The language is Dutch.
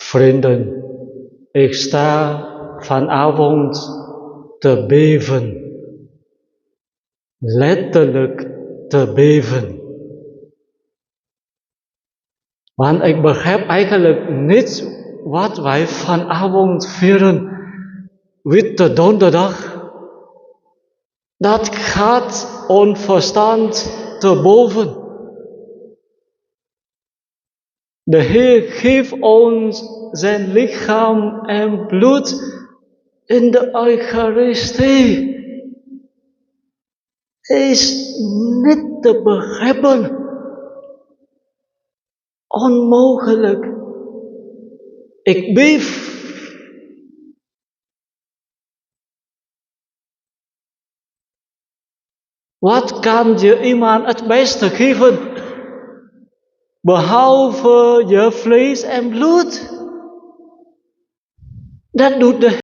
Vrienden, ik sta vanavond te beven. Letterlijk te beven. Want ik begrijp eigenlijk niet wat wij vanavond vieren. Witte Donderdag. Dat gaat ons verstand te boven. De Heer geeft ons zijn lichaam en bloed in de Eucharistie. Is niet te begrijpen. Onmogelijk. Ik beef. Wat kan je iemand het beste geven? Behalve je vlees en bloed. Dat doet de